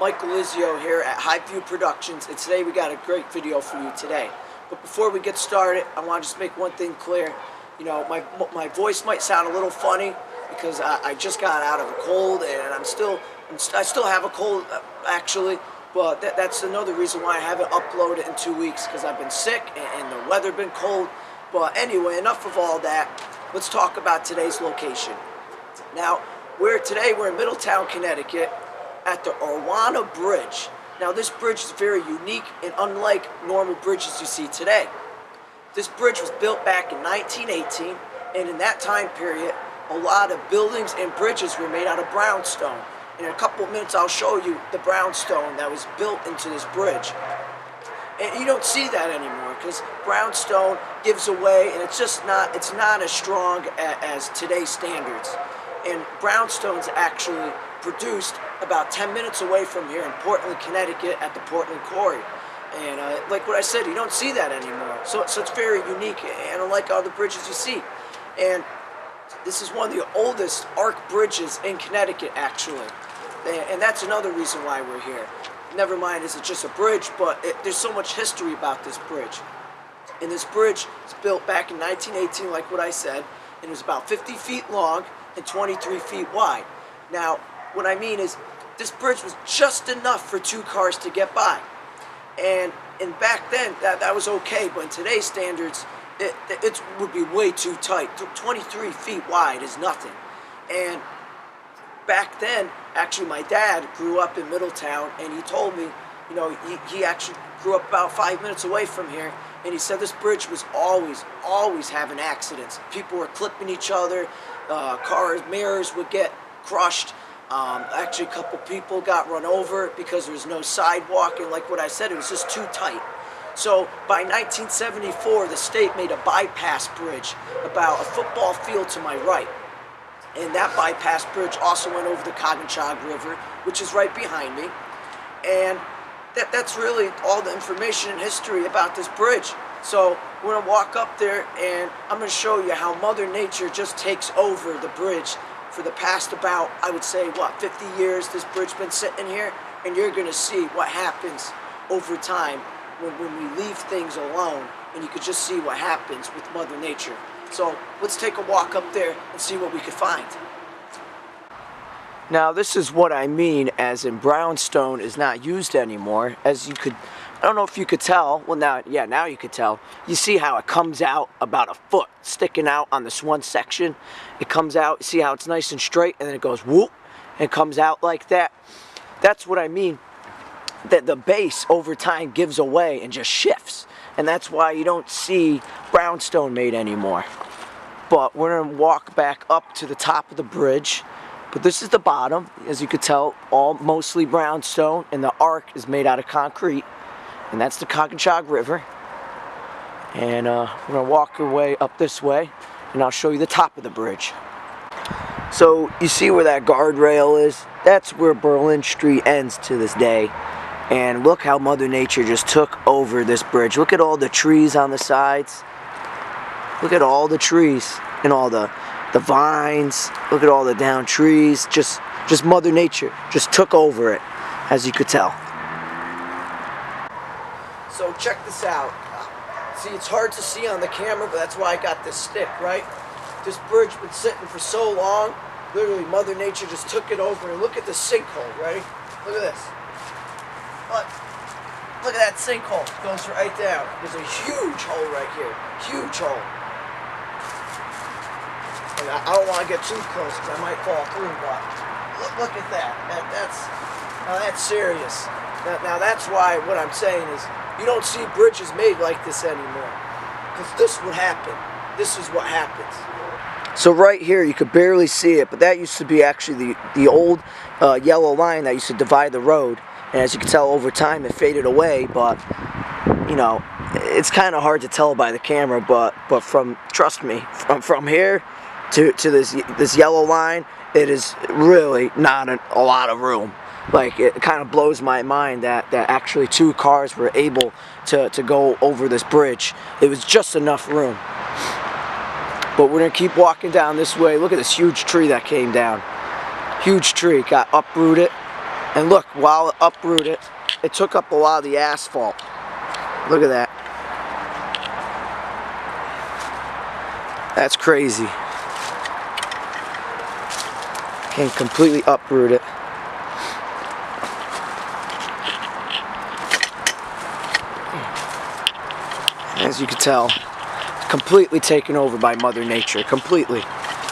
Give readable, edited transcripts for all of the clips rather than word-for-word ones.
Michael Lizio here at Highview Productions, and today we got a great video for you today. But before we get started, I want to just make one thing clear. You know, my voice might sound a little funny because I just got out of a cold, and I still have a cold actually. But that's another reason why I haven't uploaded in 2 weeks, because I've been sick and the weather been cold. But anyway, enough of all that. Let's talk about today's location. Now, today we're in Middletown, Connecticut, at the Orwana Bridge. Now, this bridge is very unique and unlike normal bridges you see today. This bridge was built back in 1918, and in that time period, a lot of buildings and bridges were made out of brownstone. In a couple of minutes, I'll show you the brownstone that was built into this bridge. And you don't see that anymore because brownstone gives away, and it's not as strong as today's standards. And brownstone's actually produced about 10 minutes away from here in Portland, Connecticut at the Portland Quarry. And like what I said, you don't see that anymore. So it's very unique and unlike other bridges you see. And this is one of the oldest arch bridges in Connecticut, actually. And that's another reason why we're here. Never mind, is it just a bridge, but there's so much history about this bridge. And this bridge was built back in 1918, like what I said, and it was about 50 feet long and 23 feet wide. Now, what I mean is, this bridge was just enough for 2 cars to get by. And back then, that was okay, but in today's standards, it would be way too tight. 23 feet wide is nothing. And back then, actually, my dad grew up in Middletown, and he told me, you know, he actually grew up about 5 minutes away from here, and he said this bridge was always having accidents. People were clipping each other, cars, mirrors would get crushed. Actually, a couple people got run over because there was no sidewalk, and like what I said, it was just too tight. So by 1974, the state made a bypass bridge about a football field to my right. And that bypass bridge also went over the Coginchaug River, which is right behind me. And that's really all the information and history about this bridge. So we're gonna walk up there, and I'm gonna show you how Mother Nature just takes over the bridge. For the past about, I would say, 50 years this bridge been sitting here, and you're gonna see what happens over time when we leave things alone, and you could just see what happens with Mother Nature. So let's take a walk up there and see what we could find. Now, this is what I mean as in brownstone is not used anymore. As you could, I don't know if you could tell, well now you could tell. You see how it comes out about a foot sticking out on this one section. It comes out, see how it's nice and straight, and then it goes whoop, and it comes out like that. That's what I mean, that the base over time gives away and just shifts. And that's why you don't see brownstone made anymore. But we're gonna walk back up to the top of the bridge. But this is the bottom, as you could tell, all mostly brownstone, and the arc is made out of concrete. And that's the Coginchaug River. And we're gonna walk our way up this way, and I'll show you the top of the bridge. So you see where that guardrail is? That's where Berlin Street ends to this day. And look how Mother Nature just took over this bridge. Look at all the trees on the sides. Look at all the trees and all the vines. Look at all the down trees. Just Mother Nature just took over it, as you could tell. So check this out. See, it's hard to see on the camera, but that's why I got this stick, right? This bridge been sitting for so long. Literally, Mother Nature just took it over. And look at the sinkhole, ready? Look at this. Look at that sinkhole. It goes right down. There's a huge hole right here. Huge hole. And I don't want to get too close because I might fall through, but look at that. That's serious. Now that's why what I'm saying is you don't see bridges made like this anymore. Because this would happen. This is what happens. So right here you could barely see it, but that used to be actually the old yellow line that used to divide the road. And as you can tell, over time it faded away, but you know, it's kind of hard to tell by the camera, but trust me, from here to this yellow line, it is really not a lot of room. Like, it kind of blows my mind that actually 2 cars were able to go over this bridge. It was just enough room. But we're gonna keep walking down this way. Look at this huge tree that came down. Huge tree, got uprooted. And look, while it uprooted, it took up a lot of the asphalt. Look at that. That's crazy. Can completely uproot it. As you can tell, completely taken over by Mother Nature. Completely.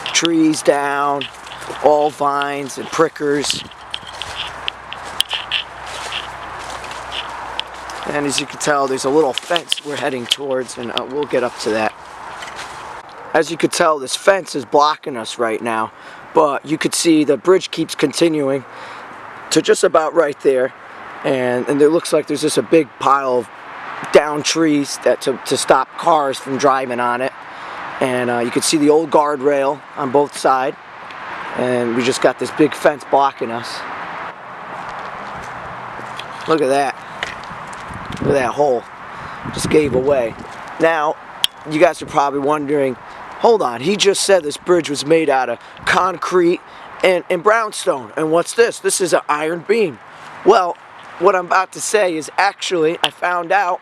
Trees down, all vines and prickers. And as you can tell, there's a little fence we're heading towards, and we'll get up to that. As you could tell, this fence is blocking us right now, but you could see the bridge keeps continuing to just about right there, and it looks like there's just a big pile of down trees that to stop cars from driving on it. And you can see the old guardrail on both sides, and we just got this big fence blocking us. Look at that. Look at that hole. Just gave away. Now, you guys are probably wondering, hold on, he just said this bridge was made out of concrete and brownstone. And what's this? This is an iron beam. Well, what I'm about to say is actually, I found out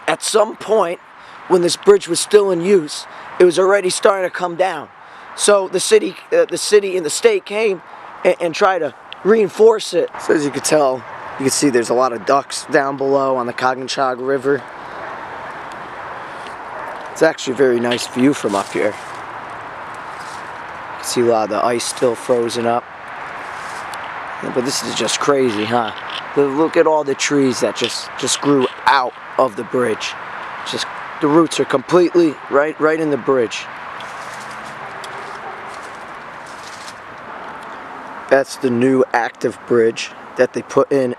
at some point when this bridge was still in use, it was already starting to come down. So the city and the state came and tried to reinforce it. So as you can tell, you can see there's a lot of ducks down below on the Coginchaug River. It's actually a very nice view from up here. You can see a lot of the ice still frozen up. But this is just crazy, huh? Look at all the trees that just grew out of the bridge. Just the roots are completely right in the bridge. That's the new active bridge that they put in